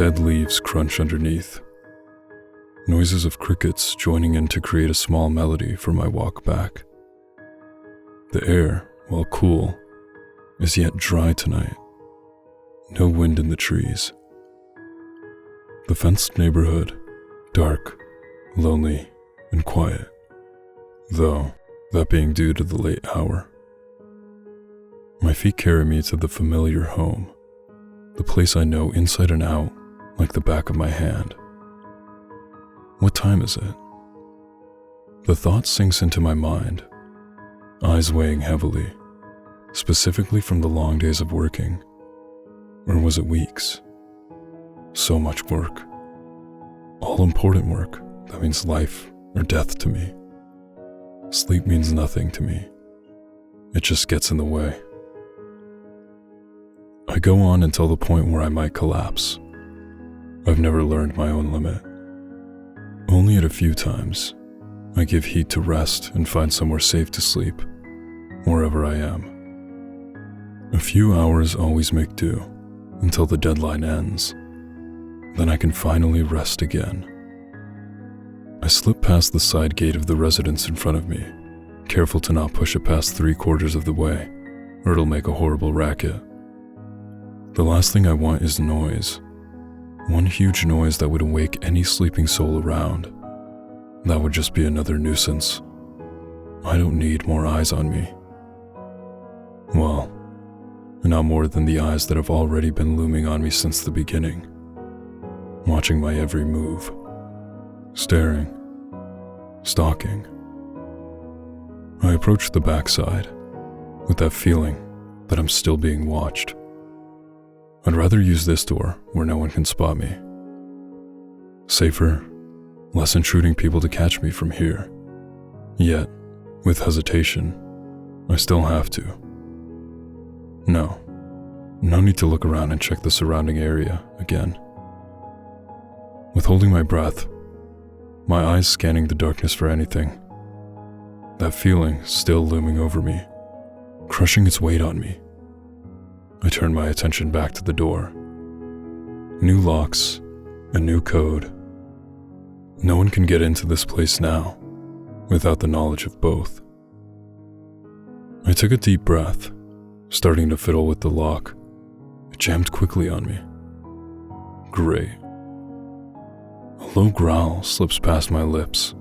Dead leaves crunch underneath. Noises of crickets joining in to create a small melody for my walk back. The air, while cool, is yet dry tonight. No wind in the trees. The fenced neighborhood, dark, lonely, and quiet, though that being due to the late hour. My feet carry me to the familiar home, the place I know inside and out like the back of my hand. What time is it? The thought sinks into my mind, eyes weighing heavily, specifically from the long days of working. Or was it weeks? So much work. All important work that means life or death to me. Sleep means nothing to me. It just gets in the way. I go on until the point where I might collapse. I've never learned my own limit. Only at a few times, I give heed to rest and find somewhere safe to sleep, wherever I am. A few hours always make do, until the deadline ends. Then I can finally rest again. I slip past the side gate of the residence in front of me, careful to not push it past 3/4 of the way, or it'll make a horrible racket. The last thing I want is noise. One huge noise that would awake any sleeping soul around. That would just be another nuisance. I don't need more eyes on me. Well, not more than the eyes that have already been looming on me since the beginning, watching my every move, staring, stalking. I approach the backside with that feeling that I'm still being watched. I'd rather use this door where no one can spot me. Safer, less intruding people to catch me from here. Yet, with hesitation, I still have to. No need to look around and check the surrounding area again. Withholding my breath, my eyes scanning the darkness for anything. That feeling still looming over me, crushing its weight on me. I turn my attention back to the door. New locks, a new code. No one can get into this place now without the knowledge of both. I took a deep breath, starting to fiddle with the lock. It jammed quickly on me. Great. A low growl slips past my lips,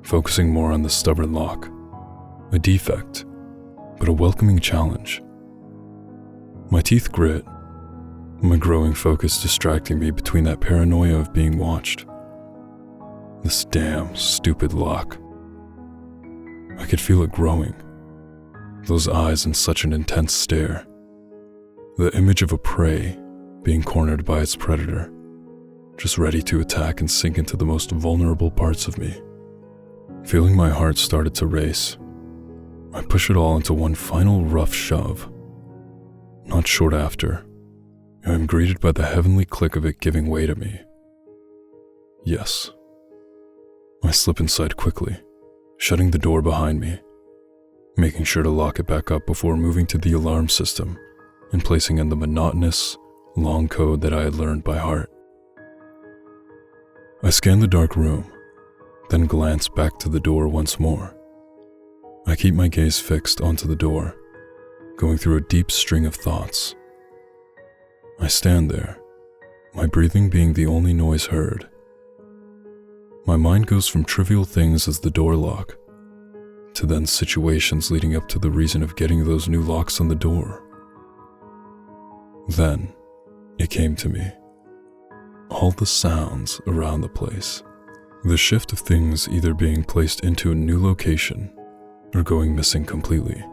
focusing more on the stubborn lock. A defect, but a welcoming challenge. My teeth grit, my growing focus distracting me between that paranoia of being watched. This damn, stupid lock. I could feel it growing. Those eyes in such an intense stare. The image of a prey being cornered by its predator, just ready to attack and sink into the most vulnerable parts of me. Feeling my heart started to race, I push it all into one final rough shove. Not short after, I am greeted by the heavenly click of it giving way to me. Yes. I slip inside quickly, shutting the door behind me, making sure to lock it back up before moving to the alarm system and placing in the monotonous, long code that I had learned by heart. I scan the dark room, then glance back to the door once more. I keep my gaze fixed onto the door, going through a deep string of thoughts. I stand there, my breathing being the only noise heard. My mind goes from trivial things as the door lock, to then situations leading up to the reason of getting those new locks on the door. Then, it came to me. All the sounds around the place. The shift of things either being placed into a new location or going missing completely.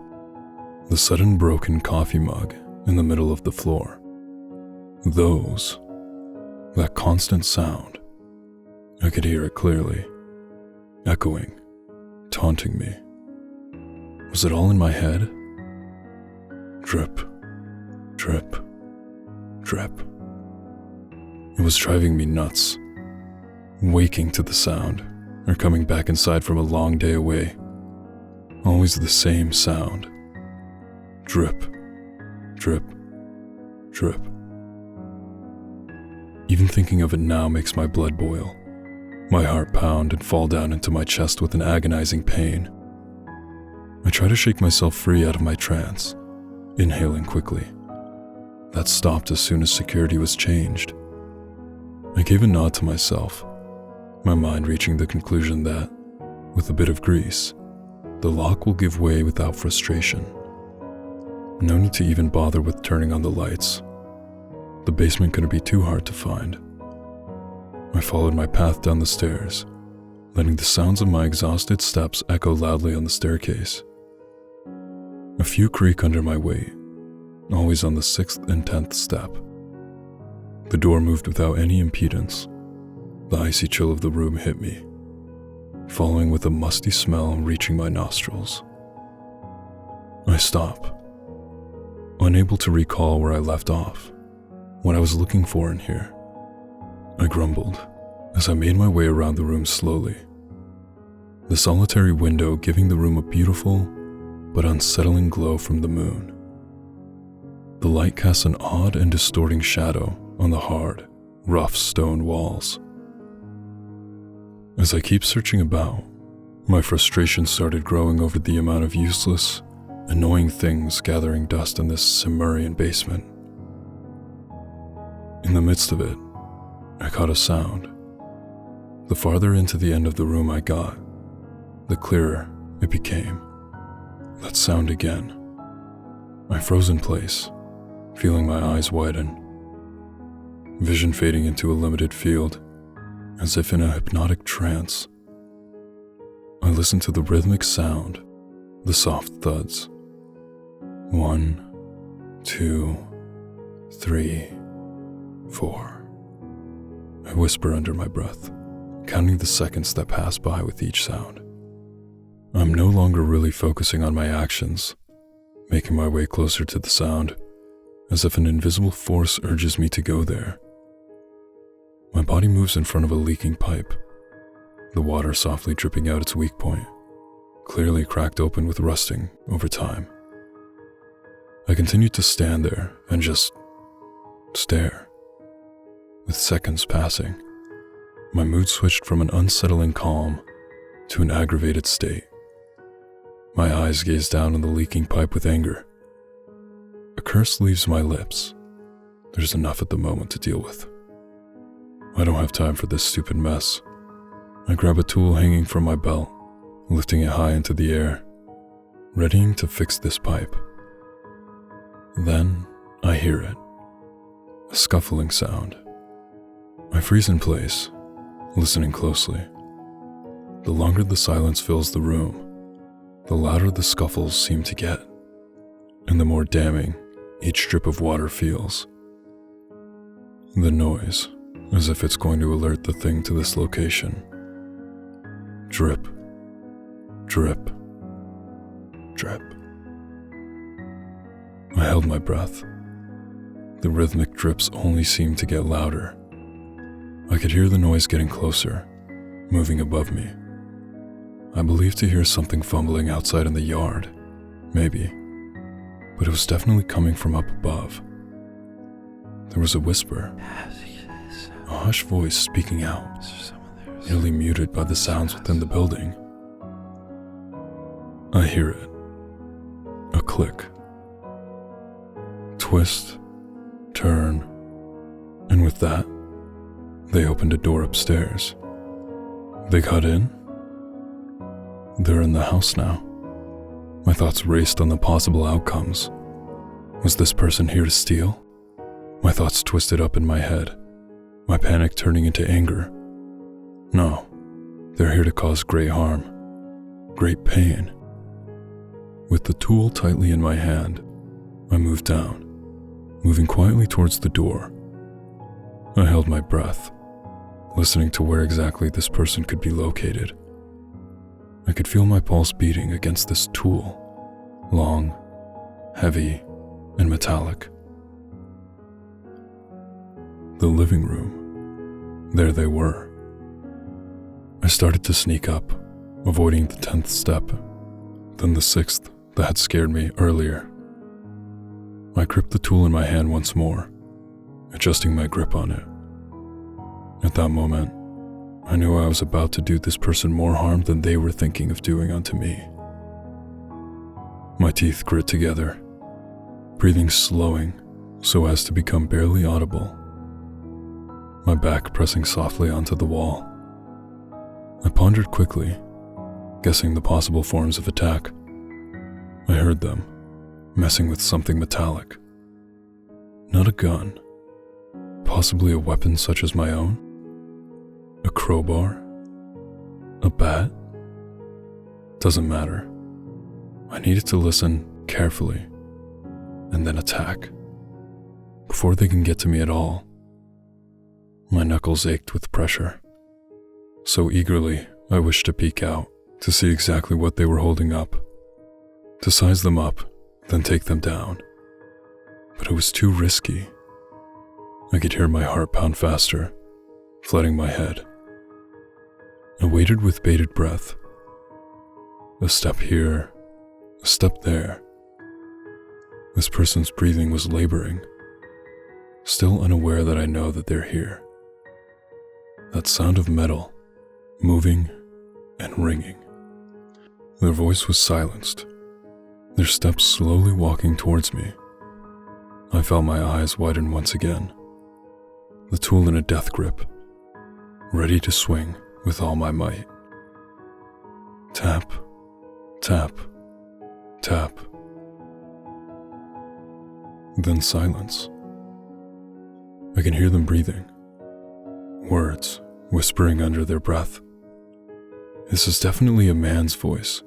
The sudden broken coffee mug in the middle of the floor. That constant sound. I could hear it clearly, echoing, taunting me. Was it all in my head? Drip, drip, drip. It was driving me nuts. Waking to the sound, or coming back inside from a long day away. Always the same sound. Drip, drip, drip. Even thinking of it now makes my blood boil, my heart pound and fall down into my chest with an agonizing pain. I try to shake myself free out of my trance, inhaling quickly. That stopped as soon as security was changed. I gave a nod to myself, my mind reaching the conclusion that, with a bit of grease, the lock will give way without frustration. No need to even bother with turning on the lights. The basement couldn't be too hard to find. I followed my path down the stairs, letting the sounds of my exhausted steps echo loudly on the staircase. A few creak under my weight, always on the 6th and 10th step. The door moved without any impedance. The icy chill of the room hit me, following with a musty smell reaching my nostrils. I stop, unable to recall where I left off, what I was looking for in here. I grumbled as I made my way around the room slowly, the solitary window giving the room a beautiful but unsettling glow from the moon. The light casts an odd and distorting shadow on the hard, rough stone walls. As I keep searching about, my frustration started growing over the amount of useless, annoying things gathering dust in this Cimmerian basement. In the midst of it, I caught a sound. The farther into the end of the room I got, the clearer it became. That sound again. I froze in place, feeling my eyes widen, vision fading into a limited field, as if in a hypnotic trance. I listened to the rhythmic sound, the soft thuds. 1, 2, 3, 4. I whisper under my breath, counting the seconds that pass by with each sound. I'm no longer really focusing on my actions, making my way closer to the sound, as if an invisible force urges me to go there. My body moves in front of a leaking pipe, the water softly dripping out its weak point, clearly cracked open with rusting over time. I continued to stand there and just stare. With seconds passing, my mood switched from an unsettling calm to an aggravated state. My eyes gazed down on the leaking pipe with anger. A curse leaves my lips. There's enough at the moment to deal with. I don't have time for this stupid mess. I grab a tool hanging from my belt, lifting it high into the air, readying to fix this pipe. Then I hear it, a scuffling sound. I freeze in place, listening closely. The longer the silence fills the room, the louder the scuffles seem to get, and the more damning each drip of water feels. The noise, as if it's going to alert the thing to this location. Drip, drip, drip. I held my breath. The rhythmic drips only seemed to get louder. I could hear the noise getting closer, moving above me. I believed to hear something fumbling outside in the yard, maybe, but it was definitely coming from up above. There was a whisper, a hushed voice speaking out, nearly muted by the sounds within the building. I hear it. A click. Twist, turn, and with that, they opened a door upstairs. They got in. They're in the house now. My thoughts raced on the possible outcomes. Was this person here to steal? My thoughts twisted up in my head, my panic turning into anger. No, they're here to cause great harm, great pain. With the tool tightly in my hand, I moved down, moving quietly towards the door. I held my breath, listening to where exactly this person could be located. I could feel my pulse beating against this tool, long, heavy, and metallic. The living room. There they were. I started to sneak up, avoiding the 10th step, then the 6th that had scared me earlier. I gripped the tool in my hand once more, adjusting my grip on it, At that moment, I knew I was about to do this person more harm than they were thinking of doing unto me. My teeth grit together, breathing slowing so as to become barely audible, my back pressing softly onto the wall. I pondered quickly, guessing the possible forms of attack. I heard them, messing with something metallic. Not a gun, possibly a weapon such as my own? A crowbar? A bat? Doesn't matter. I needed to listen carefully and then attack before they can get to me at all. My knuckles ached with pressure. So eagerly, I wished to peek out to see exactly what they were holding up, to size them up, then take them down. But it was too risky. I could hear my heart pound faster, flooding my head. I waited with bated breath. A step here, a step there. This person's breathing was laboring, still unaware that I know that they're here. That sound of metal, moving and ringing. Their voice was silenced, their steps slowly walking towards me. I felt my eyes widen once again, the tool in a death grip, ready to swing with all my might. Tap, tap, tap. Then silence. I can hear them breathing, words whispering under their breath. This is definitely a man's voice.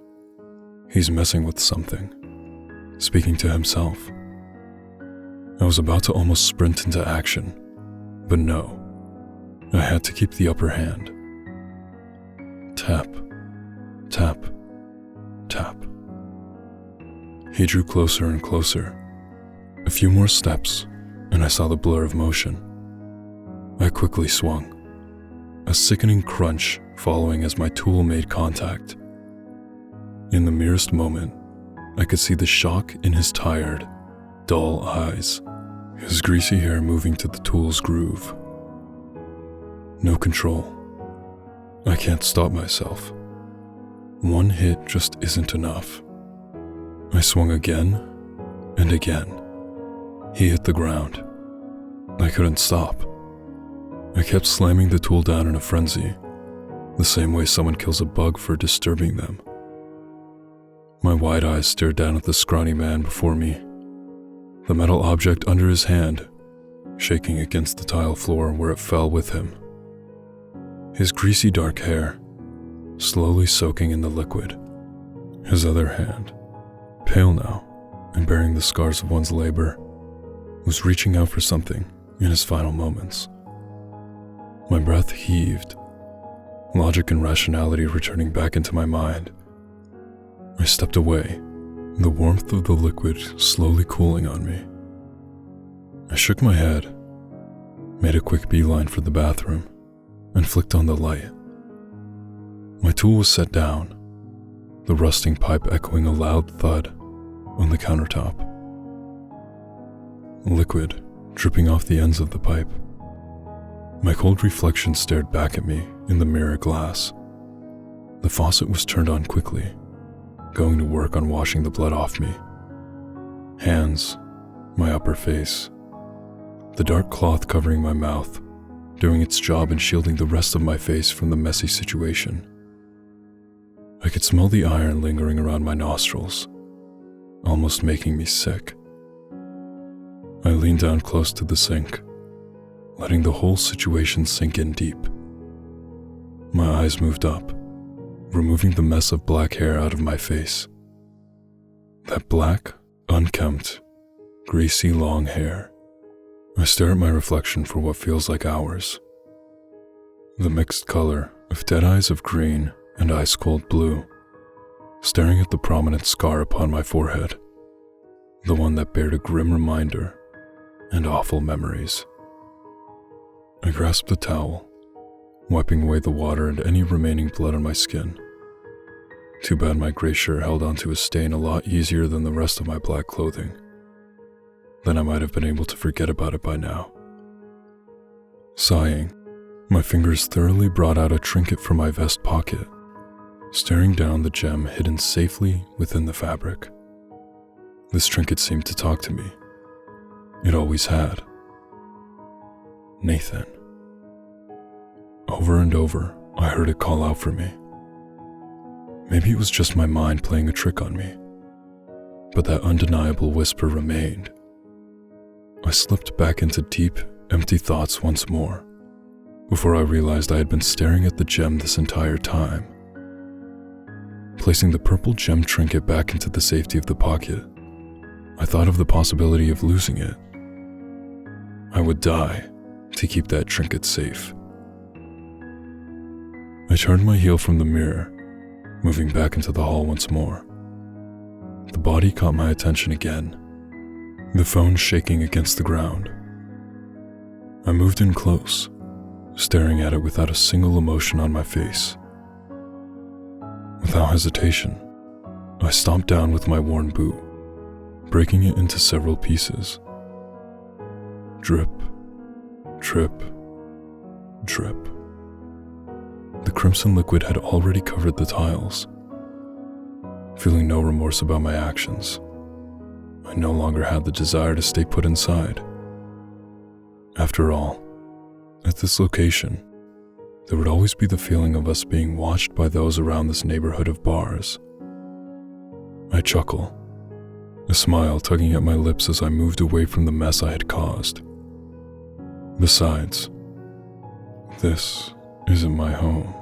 He's messing with something, speaking to himself. I was about to almost sprint into action, but no, I had to keep the upper hand. Tap, tap, tap. He drew closer and closer. A few more steps, and I saw the blur of motion. I quickly swung, a sickening crunch following as my tool made contact. In the merest moment, I could see the shock in his tired, dull eyes, his greasy hair moving to the tool's groove. No control. I can't stop myself. One hit just isn't enough. I swung again and again. He hit the ground. I couldn't stop. I kept slamming the tool down in a frenzy, the same way someone kills a bug for disturbing them. My wide eyes stared down at the scrawny man before me, the metal object under his hand, shaking against the tile floor where it fell with him. His greasy dark hair, slowly soaking in the liquid. His other hand, pale now and bearing the scars of one's labor, was reaching out for something in his final moments. My breath heaved, logic and rationality returning back into my mind. I stepped away, the warmth of the liquid slowly cooling on me. I shook my head, made a quick beeline for the bathroom, and flicked on the light. My tool was set down, the rusting pipe echoing a loud thud on the countertop. Liquid dripping off the ends of the pipe. My cold reflection stared back at me in the mirror glass. The faucet was turned on quickly, going to work on washing the blood off me. Hands, my upper face, the dark cloth covering my mouth, doing its job in shielding the rest of my face from the messy situation. I could smell the iron lingering around my nostrils, almost making me sick. I leaned down close to the sink, letting the whole situation sink in deep. My eyes moved up, removing the mess of black hair out of my face. That black, unkempt, greasy long hair. I stare at my reflection for what feels like hours. The mixed color of dead eyes of green and ice-cold blue, staring at the prominent scar upon my forehead, the one that bared a grim reminder and awful memories. I grasped a towel, wiping away the water and any remaining blood on my skin. Too bad my gray shirt held onto a stain a lot easier than the rest of my black clothing. Then I might have been able to forget about it by now. Sighing, My fingers thoroughly brought out a trinket from my vest pocket, staring down the gem hidden safely within the fabric. This trinket seemed to talk to me. It always had. Nathan. Over and over, I heard it call out for me. Maybe it was just my mind playing a trick on me, but that undeniable whisper remained. I slipped back into deep, empty thoughts once more, before I realized I had been staring at the gem this entire time. Placing the purple gem trinket back into the safety of the pocket, I thought of the possibility of losing it. I would die to keep that trinket safe. I turned my heel from the mirror, moving back into the hall once more. The body caught my attention again, the phone shaking against the ground. I moved in close, staring at it without a single emotion on my face. Without hesitation, I stomped down with my worn boot, breaking it into several pieces. Drip, drip, drip. The crimson liquid had already covered the tiles. Feeling no remorse about my actions, I no longer had the desire to stay put inside. After all, at this location, there would always be the feeling of us being watched by those around this neighborhood of bars. I chuckle, a smile tugging at my lips as I moved away from the mess I had caused. Besides, this isn't my home.